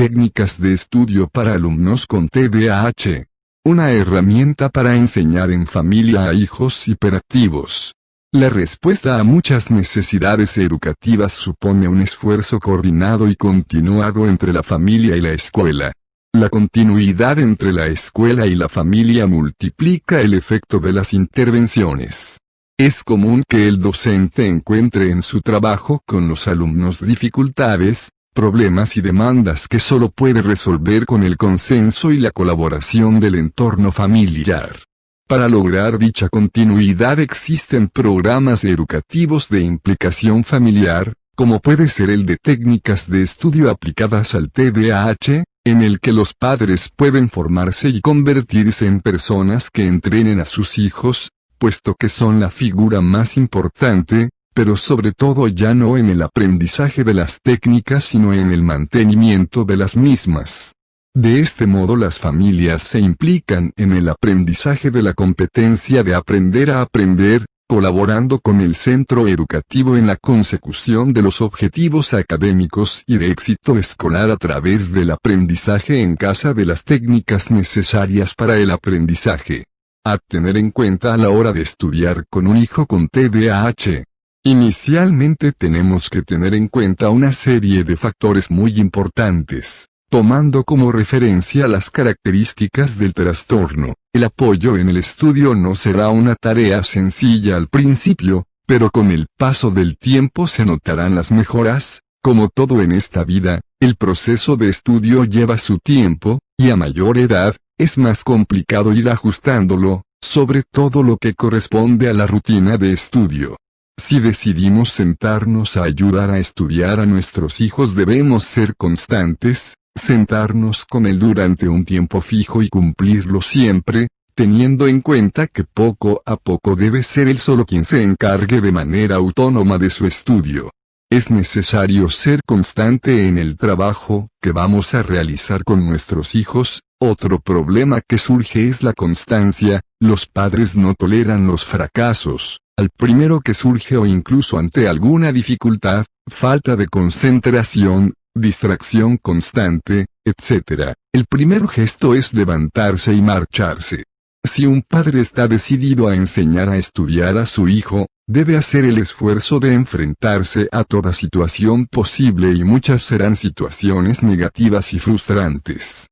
técnicas de estudio para alumnos con TDAH. Una herramienta para enseñar en familia a hijos hiperactivos. La respuesta a muchas necesidades educativas supone un esfuerzo coordinado y continuado entre la familia y la escuela. La continuidad entre la escuela y la familia multiplica el efecto de las intervenciones. Es común que el docente encuentre en su trabajo con los alumnos dificultades, problemas y demandas que solo puede resolver con el consenso y la colaboración del entorno familiar. Para lograr dicha continuidad existen programas educativos de implicación familiar, como puede ser el de técnicas de estudio aplicadas al TDAH, en el que los padres pueden formarse y convertirse en personas que entrenen a sus hijos, puesto que son la figura más importante, pero sobre todo ya no en el aprendizaje de las técnicas sino en el mantenimiento de las mismas. De este modo las familias se implican en el aprendizaje de la competencia de aprender a aprender, colaborando con el centro educativo en la consecución de los objetivos académicos y de éxito escolar a través del aprendizaje en casa de las técnicas necesarias para el aprendizaje. A tener en cuenta a la hora de estudiar con un hijo con TDAH. Inicialmente tenemos que tener en cuenta una serie de factores muy importantes. Tomando como referencia las características del trastorno, el apoyo en el estudio no será una tarea sencilla al principio, pero con el paso del tiempo se notarán las mejoras. Como todo en esta vida, el proceso de estudio lleva su tiempo, y a mayor edad, es más complicado ir ajustándolo, sobre todo lo que corresponde a la rutina de estudio. Si decidimos sentarnos a ayudar a estudiar a nuestros hijos debemos ser constantes, sentarnos con él durante un tiempo fijo y cumplirlo siempre, teniendo en cuenta que poco a poco debe ser él solo quien se encargue de manera autónoma de su estudio. Es necesario ser constante en el trabajo que vamos a realizar con nuestros hijos. Otro problema que surge es la constancia. Los padres no toleran los fracasos, al primero que surge o incluso ante alguna dificultad, falta de concentración, distracción constante, etc. El primer gesto es levantarse y marcharse. Si un padre está decidido a enseñar a estudiar a su hijo, debe hacer el esfuerzo de enfrentarse a toda situación posible y muchas serán situaciones negativas y frustrantes.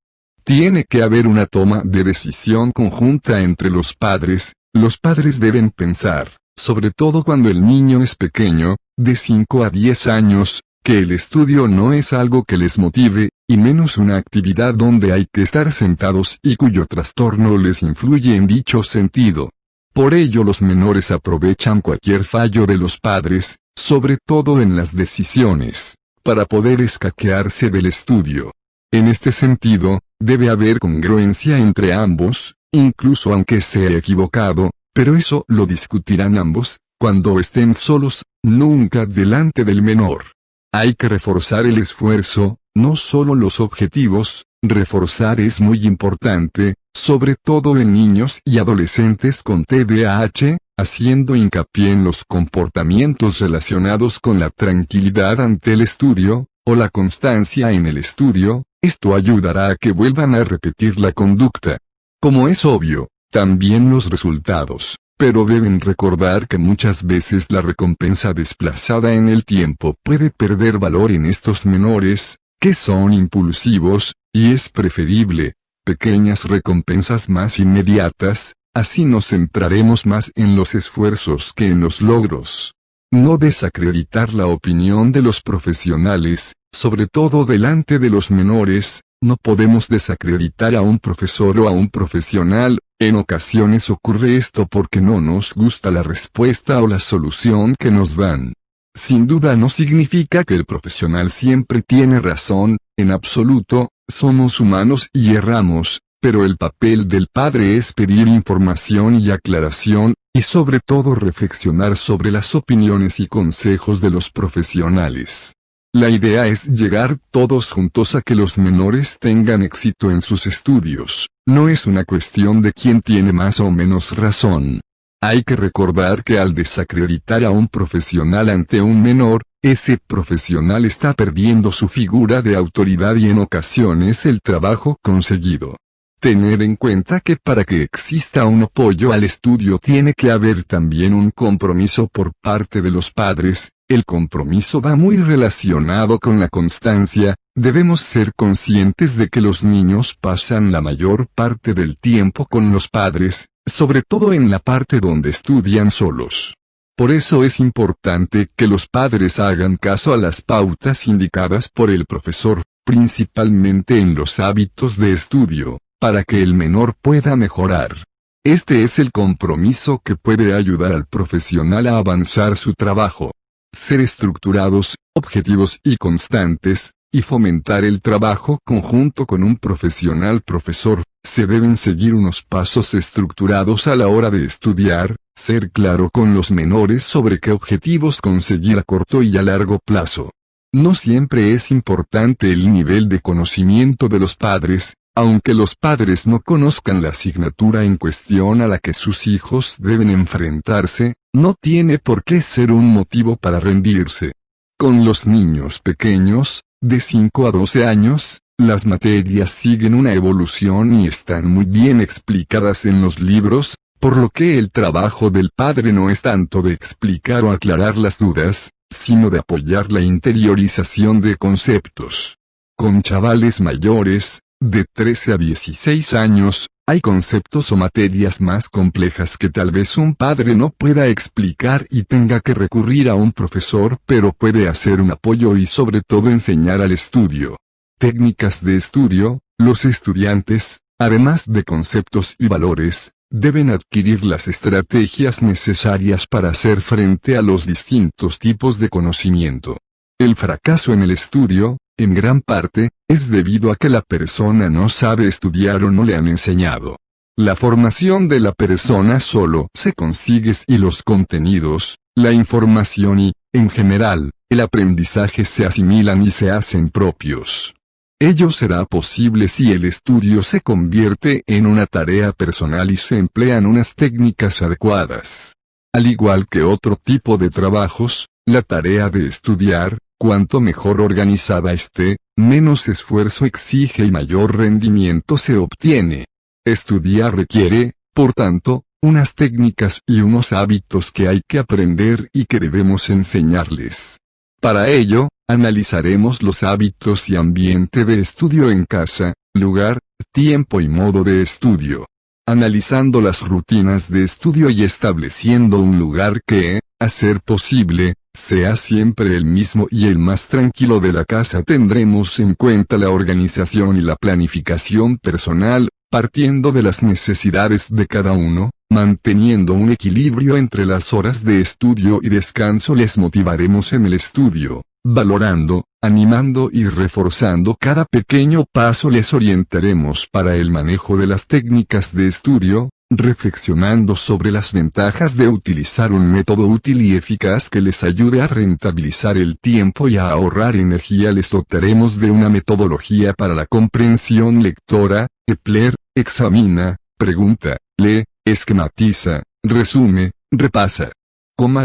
Tiene que haber una toma de decisión conjunta entre los padres deben pensar, sobre todo cuando el niño es pequeño, de 5 a 10 años, que el estudio no es algo que les motive, y menos una actividad donde hay que estar sentados y cuyo trastorno les influye en dicho sentido. Por ello los menores aprovechan cualquier fallo de los padres, sobre todo en las decisiones, para poder escaquearse del estudio. En este sentido, debe haber congruencia entre ambos, incluso aunque sea equivocado, pero eso lo discutirán ambos, cuando estén solos, nunca delante del menor. Hay que reforzar el esfuerzo, no solo los objetivos. Reforzar es muy importante, sobre todo en niños y adolescentes con TDAH, haciendo hincapié en los comportamientos relacionados con la tranquilidad ante el estudio, o la constancia en el estudio. Esto ayudará a que vuelvan a repetir la conducta. Como es obvio, también los resultados, pero deben recordar que muchas veces la recompensa desplazada en el tiempo puede perder valor en estos menores, que son impulsivos, y es preferible pequeñas recompensas más inmediatas, así nos centraremos más en los esfuerzos que en los logros. No desacreditar la opinión de los profesionales, sobre todo delante de los menores. No podemos desacreditar a un profesor o a un profesional. En ocasiones ocurre esto porque no nos gusta la respuesta o la solución que nos dan. Sin duda no significa que el profesional siempre tiene razón, en absoluto, somos humanos y erramos, pero el papel del padre es pedir información y aclaración, y sobre todo reflexionar sobre las opiniones y consejos de los profesionales. La idea es llegar todos juntos a que los menores tengan éxito en sus estudios. No es una cuestión de quién tiene más o menos razón. Hay que recordar que al desacreditar a un profesional ante un menor, ese profesional está perdiendo su figura de autoridad y en ocasiones el trabajo conseguido. Tener en cuenta que para que exista un apoyo al estudio tiene que haber también un compromiso por parte de los padres. El compromiso va muy relacionado con la constancia. Debemos ser conscientes de que los niños pasan la mayor parte del tiempo con los padres, sobre todo en la parte donde estudian solos. Por eso es importante que los padres hagan caso a las pautas indicadas por el profesor, principalmente en los hábitos de estudio, para que el menor pueda mejorar. Este es el compromiso que puede ayudar al profesional a avanzar su trabajo. Ser estructurados, objetivos y constantes, y fomentar el trabajo conjunto con un profesional profesor. Se deben seguir unos pasos estructurados a la hora de estudiar, ser claro con los menores sobre qué objetivos conseguir a corto y a largo plazo. No siempre es importante el nivel de conocimiento de los padres, aunque los padres no conozcan la asignatura en cuestión a la que sus hijos deben enfrentarse, no tiene por qué ser un motivo para rendirse. Con los niños pequeños, de 5 a 12 años, las materias siguen una evolución y están muy bien explicadas en los libros, por lo que el trabajo del padre no es tanto de explicar o aclarar las dudas, sino de apoyar la interiorización de conceptos. Con chavales mayores, de 13 a 16 años, hay conceptos o materias más complejas que tal vez un padre no pueda explicar y tenga que recurrir a un profesor, pero puede hacer un apoyo y sobre todo enseñar al estudio. Técnicas de estudio. Los estudiantes, además de conceptos y valores, deben adquirir las estrategias necesarias para hacer frente a los distintos tipos de conocimiento. El fracaso en el estudio, en gran parte, es debido a que la persona no sabe estudiar o no le han enseñado. La formación de la persona solo se consigue si los contenidos, la información y, en general, el aprendizaje se asimilan y se hacen propios. Ello será posible si el estudio se convierte en una tarea personal y se emplean unas técnicas adecuadas. Al igual que otro tipo de trabajos, la tarea de estudiar, cuanto mejor organizada esté, menos esfuerzo exige y mayor rendimiento se obtiene. Estudiar requiere, por tanto, unas técnicas y unos hábitos que hay que aprender y que debemos enseñarles. Para ello, analizaremos los hábitos y ambiente de estudio en casa, lugar, tiempo y modo de estudio. Analizando las rutinas de estudio y estableciendo un lugar que, a ser posible, sea siempre el mismo y el más tranquilo de la casa, tendremos en cuenta la organización y la planificación personal, partiendo de las necesidades de cada uno, manteniendo un equilibrio entre las horas de estudio y descanso. Les motivaremos en el estudio, valorando, animando y reforzando cada pequeño paso. Les orientaremos para el manejo de las técnicas de estudio, reflexionando sobre las ventajas de utilizar un método útil y eficaz que les ayude a rentabilizar el tiempo y a ahorrar energía. Les dotaremos de una metodología para la comprensión lectora, Epler, examina, pregunta, lee, esquematiza, resume, repasa.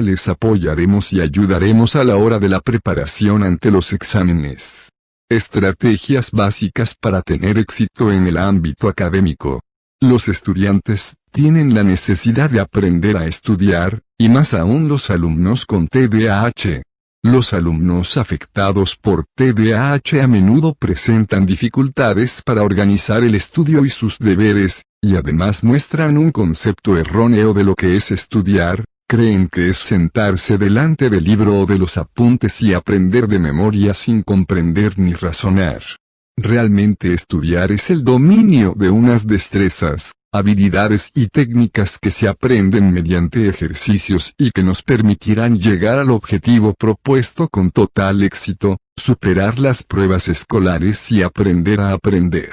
Les apoyaremos y ayudaremos a la hora de la preparación ante los exámenes. Estrategias básicas para tener éxito en el ámbito académico. Los estudiantes tienen la necesidad de aprender a estudiar, y más aún los alumnos con TDAH. Los alumnos afectados por TDAH a menudo presentan dificultades para organizar el estudio y sus deberes, y además muestran un concepto erróneo de lo que es estudiar. Creen que es sentarse delante del libro o de los apuntes y aprender de memoria sin comprender ni razonar. Realmente estudiar es el dominio de unas destrezas, habilidades y técnicas que se aprenden mediante ejercicios y que nos permitirán llegar al objetivo propuesto con total éxito, superar las pruebas escolares y aprender a aprender.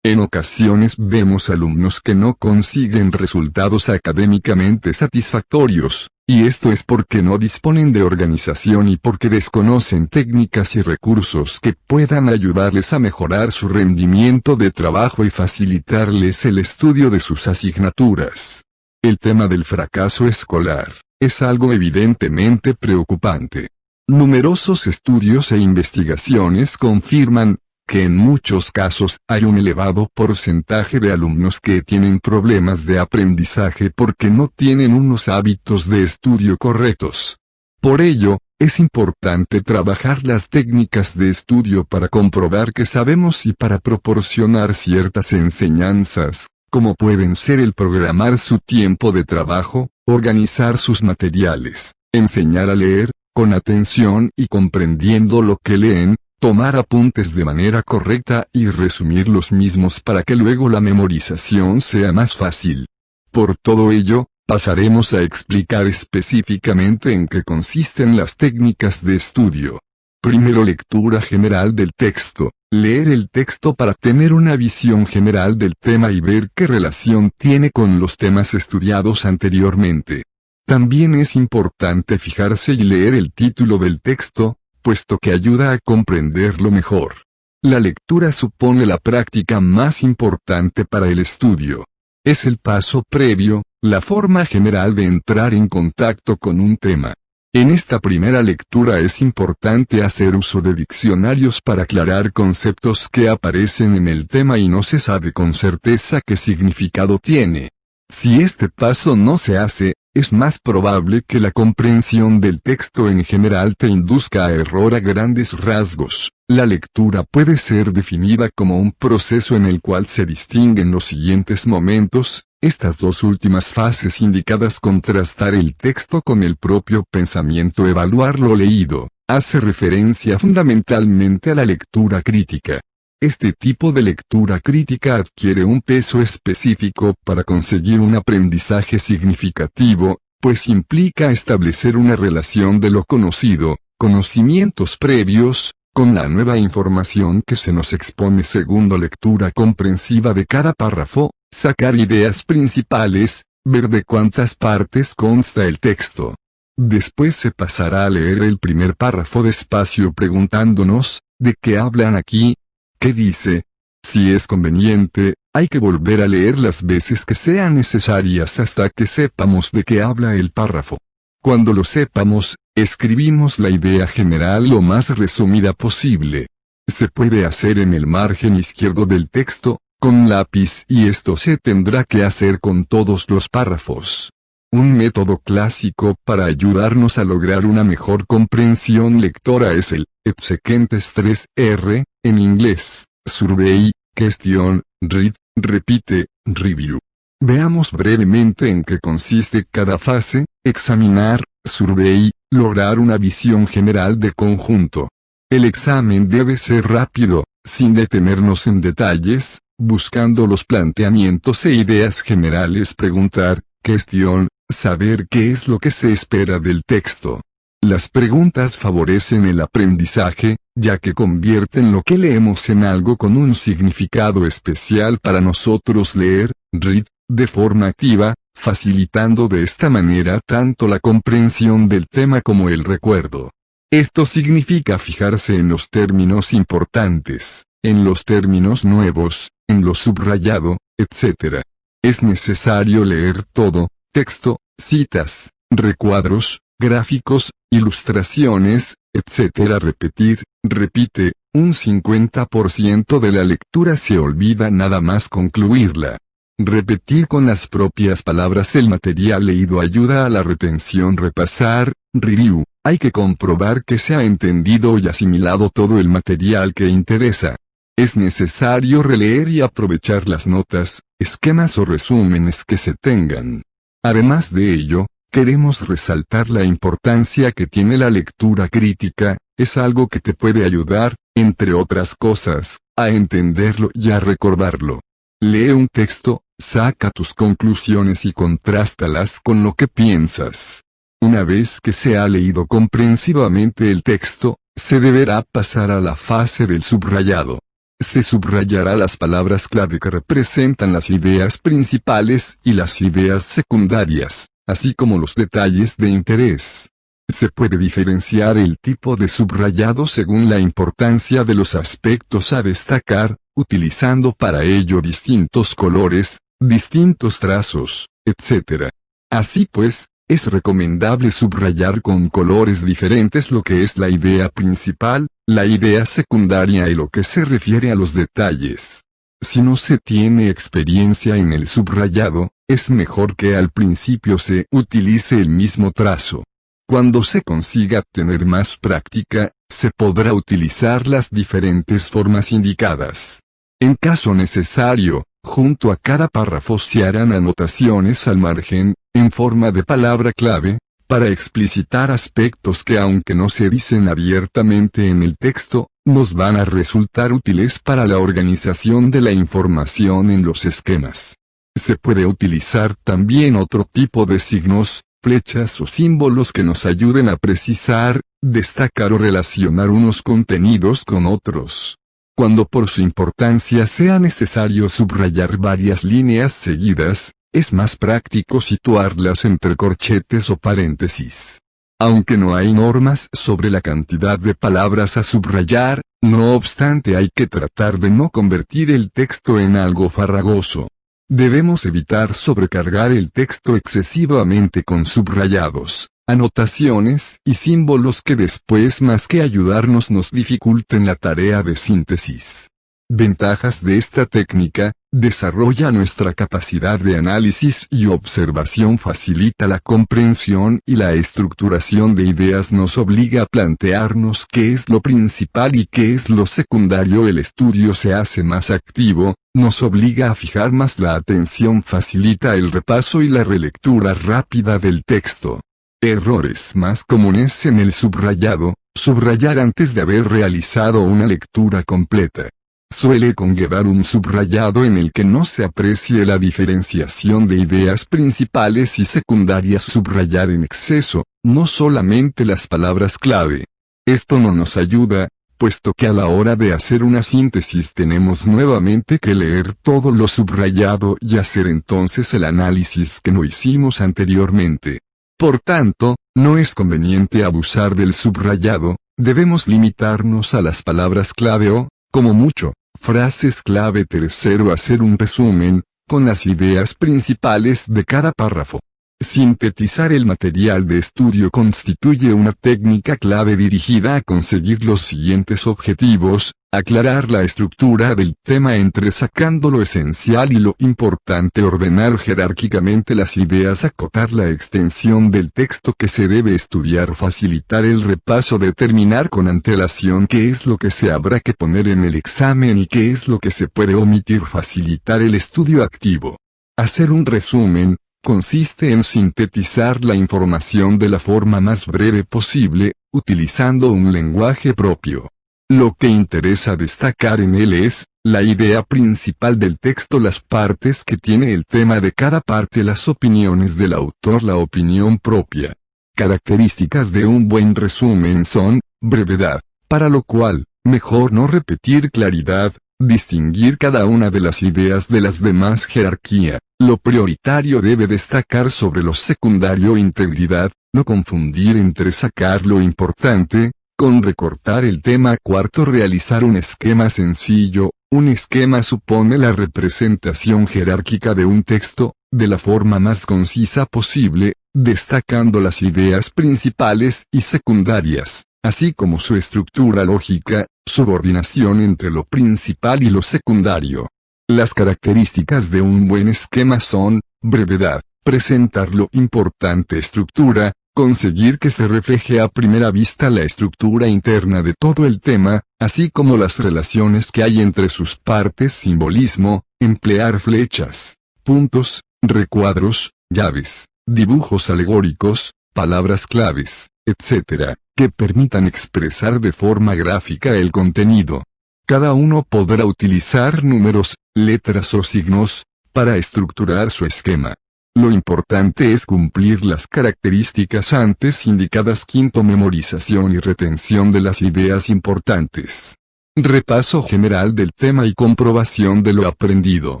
En ocasiones vemos alumnos que no consiguen resultados académicamente satisfactorios, y esto es porque no disponen de organización y porque desconocen técnicas y recursos que puedan ayudarles a mejorar su rendimiento de trabajo y facilitarles el estudio de sus asignaturas. El tema del fracaso escolar es algo evidentemente preocupante. Numerosos estudios e investigaciones confirman que en muchos casos hay un elevado porcentaje de alumnos que tienen problemas de aprendizaje porque no tienen unos hábitos de estudio correctos. Por ello, es importante trabajar las técnicas de estudio para comprobar que sabemos y para proporcionar ciertas enseñanzas, como pueden ser el programar su tiempo de trabajo, organizar sus materiales, enseñar a leer, con atención y comprendiendo lo que leen, tomar apuntes de manera correcta y resumir los mismos para que luego la memorización sea más fácil. Por todo ello, pasaremos a explicar específicamente en qué consisten las técnicas de estudio. Primero, lectura general del texto. Leer el texto para tener una visión general del tema y ver qué relación tiene con los temas estudiados anteriormente. También es importante fijarse y leer el título del texto, puesto que ayuda a comprenderlo mejor. La lectura supone la práctica más importante para el estudio. Es el paso previo, la forma general de entrar en contacto con un tema. En esta primera lectura es importante hacer uso de diccionarios para aclarar conceptos que aparecen en el tema y no se sabe con certeza qué significado tiene. Si este paso no se hace, es más probable que la comprensión del texto en general te induzca a error a grandes rasgos. La lectura puede ser definida como un proceso en el cual se distinguen los siguientes momentos, estas dos últimas fases indicadas: contrastar el texto con el propio pensamiento, evaluar lo leído. Hace referencia fundamentalmente a la lectura crítica. Este tipo de lectura crítica adquiere un peso específico para conseguir un aprendizaje significativo, pues implica establecer una relación de lo conocido, conocimientos previos, con la nueva información que se nos expone. Segundo, lectura comprensiva de cada párrafo, sacar ideas principales, ver de cuántas partes consta el texto. Después se pasará a leer el primer párrafo despacio preguntándonos, ¿de qué hablan aquí? ¿Qué dice? Si es conveniente, hay que volver a leer las veces que sean necesarias hasta que sepamos de qué habla el párrafo. Cuando lo sepamos, escribimos la idea general lo más resumida posible. Se puede hacer en el margen izquierdo del texto, con lápiz, y esto se tendrá que hacer con todos los párrafos. Un método clásico para ayudarnos a lograr una mejor comprensión lectora es el Exequentes 3R, en inglés, Survey, Question, Read, Repite, Review. Veamos brevemente en qué consiste cada fase: examinar, survey, lograr una visión general de conjunto. El examen debe ser rápido, sin detenernos en detalles, buscando los planteamientos e ideas generales. Preguntar, question, saber qué es lo que se espera del texto. Las preguntas favorecen el aprendizaje, ya que convierten lo que leemos en algo con un significado especial para nosotros. Leer, read, de forma activa, facilitando de esta manera tanto la comprensión del tema como el recuerdo. Esto significa fijarse en los términos importantes, en los términos nuevos, en lo subrayado, etc. Es necesario leer todo: texto, citas, recuadros, gráficos, ilustraciones, etc. Repetir, repite. Un 50% de la lectura se olvida nada más concluirla. Repetir con las propias palabras el material leído ayuda a la retención. Repasar, review, hay que comprobar que se ha entendido y asimilado todo el material que interesa. Es necesario releer y aprovechar las notas, esquemas o resúmenes que se tengan. Además de ello, queremos resaltar la importancia que tiene la lectura crítica. Es algo que te puede ayudar, entre otras cosas, a entenderlo y a recordarlo. Lee un texto, saca tus conclusiones y contrástalas con lo que piensas. Una vez que se ha leído comprensivamente el texto, se deberá pasar a la fase del subrayado. Se subrayará las palabras clave que representan las ideas principales y las ideas secundarias, así como los detalles de interés. Se puede diferenciar el tipo de subrayado según la importancia de los aspectos a destacar, utilizando para ello distintos colores, distintos trazos, etc. Así pues, Es recomendable subrayar con colores diferentes lo que es la idea principal, la idea secundaria y lo que se refiere a los detalles. Si no se tiene experiencia en el subrayado, es mejor que al principio se utilice el mismo trazo. Cuando se consiga tener más práctica, se podrá utilizar las diferentes formas indicadas. En caso necesario, junto a cada párrafo se harán anotaciones al margen, en forma de palabra clave, para explicitar aspectos que aunque no se dicen abiertamente en el texto, nos van a resultar útiles para la organización de la información en los esquemas. Se puede utilizar también otro tipo de signos, flechas o símbolos que nos ayuden a precisar, destacar o relacionar unos contenidos con otros. Cuando por su importancia sea necesario subrayar varias líneas seguidas, es más práctico situarlas entre corchetes o paréntesis. Aunque no hay normas sobre la cantidad de palabras a subrayar, no obstante hay que tratar de no convertir el texto en algo farragoso. Debemos evitar sobrecargar el texto excesivamente con subrayados, anotaciones y símbolos que después más que ayudarnos nos dificulten la tarea de síntesis. Ventajas de esta técnica: desarrolla nuestra capacidad de análisis y observación, facilita la comprensión y la estructuración de ideas, nos obliga a plantearnos qué es lo principal y qué es lo secundario, el estudio se hace más activo, nos obliga a fijar más la atención, facilita el repaso y la relectura rápida del texto. Errores más comunes en el subrayado: subrayar antes de haber realizado una lectura completa. Suele conllevar un subrayado en el que no se aprecie la diferenciación de ideas principales y secundarias. Subrayar en exceso, no solamente las palabras clave. Esto no nos ayuda, puesto que a la hora de hacer una síntesis tenemos nuevamente que leer todo lo subrayado y hacer entonces el análisis que no hicimos anteriormente. Por tanto, no es conveniente abusar del subrayado, debemos limitarnos a las palabras clave o, como mucho, frases clave. Tercero, hacer un resumen, con las ideas principales de cada párrafo. Sintetizar el material de estudio constituye una técnica clave dirigida a conseguir los siguientes objetivos: aclarar la estructura del tema entresacando lo esencial y lo importante, ordenar jerárquicamente las ideas, acotar la extensión del texto que se debe estudiar, facilitar el repaso, determinar con antelación qué es lo que se habrá que poner en el examen y qué es lo que se puede omitir, facilitar el estudio activo. Hacer un resumen consiste en sintetizar la información de la forma más breve posible, utilizando un lenguaje propio. Lo que interesa destacar en él es la idea principal del texto, las partes que tiene el tema de cada parte, las opiniones del autor, la opinión propia. Características de un buen resumen son: brevedad, para lo cual, mejor no repetir; claridad, distinguir cada una de las ideas de las demás; jerarquía, lo prioritario debe destacar sobre lo secundario; integridad, no confundir entre sacar lo importante con recortar el tema. Cuarto, realizar un esquema sencillo. Un esquema supone la representación jerárquica de un texto, de la forma más concisa posible, destacando las ideas principales y secundarias, así como su estructura lógica, subordinación entre lo principal y lo secundario. Las características de un buen esquema son: brevedad, presentar lo importante; estructura, conseguir que se refleje a primera vista la estructura interna de todo el tema, así como las relaciones que hay entre sus partes; simbolismo, emplear flechas, puntos, recuadros, llaves, dibujos alegóricos, palabras claves, etc., que permitan expresar de forma gráfica el contenido. Cada uno podrá utilizar números, letras o signos para estructurar su esquema. Lo importante es cumplir las características antes indicadas. Quinto, memorización y retención de las ideas importantes. Repaso general del tema y comprobación de lo aprendido.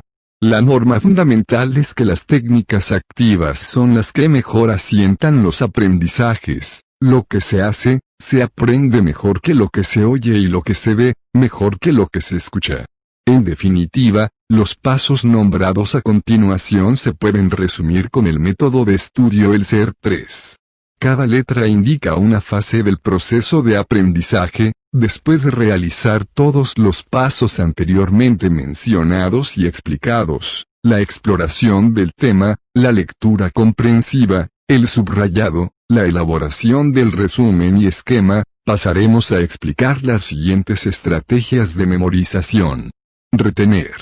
La norma fundamental es que las técnicas activas son las que mejor asientan los aprendizajes. Lo que se hace, se aprende mejor que lo que se oye, y lo que se ve, mejor que lo que se escucha. En definitiva, los pasos nombrados a continuación se pueden resumir con el método de estudio el SER 3. Cada letra indica una fase del proceso de aprendizaje. Después de realizar todos los pasos anteriormente mencionados y explicados, la exploración del tema, la lectura comprensiva, el subrayado, la elaboración del resumen y esquema, pasaremos a explicar las siguientes estrategias de memorización. Retener.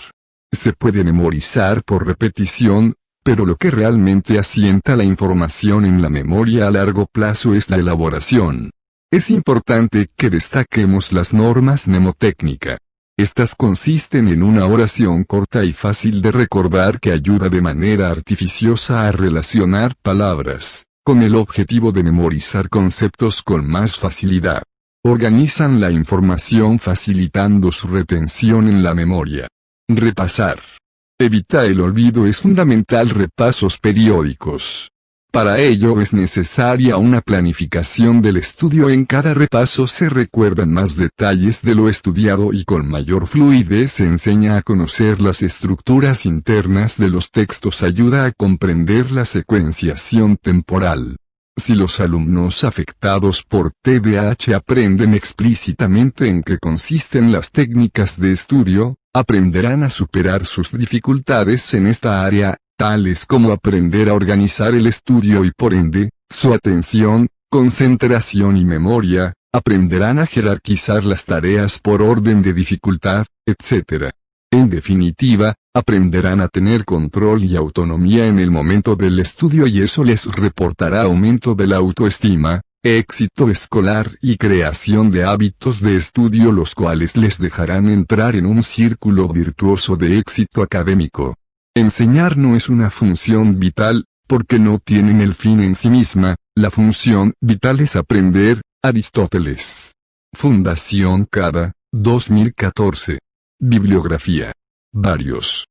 Se puede memorizar por repetición, pero lo que realmente asienta la información en la memoria a largo plazo es la elaboración. Es importante que destaquemos las normas mnemotécnica. Estas consisten en una oración corta y fácil de recordar que ayuda de manera artificiosa a relacionar palabras, con el objetivo de memorizar conceptos con más facilidad. Organizan la información facilitando su retención en la memoria. Repasar. Evita el olvido. Es fundamental repasos periódicos. Para ello es necesaria una planificación del estudio. En cada repaso se recuerdan más detalles de lo estudiado y con mayor fluidez se enseña a conocer las estructuras internas de los textos. Ayuda a comprender la secuenciación temporal. Si los alumnos afectados por TDAH aprenden explícitamente en qué consisten las técnicas de estudio, aprenderán a superar sus dificultades en esta área, tales como aprender a organizar el estudio y por ende, su atención, concentración y memoria, aprenderán a jerarquizar las tareas por orden de dificultad, etc. En definitiva, aprenderán a tener control y autonomía en el momento del estudio y eso les reportará aumento de la autoestima, éxito escolar y creación de hábitos de estudio, los cuales les dejarán entrar en un círculo virtuoso de éxito académico. Enseñar no es una función vital, porque no tienen el fin en sí misma, la función vital es aprender. Aristóteles. Fundación CADA, 2014. Bibliografía. Varios.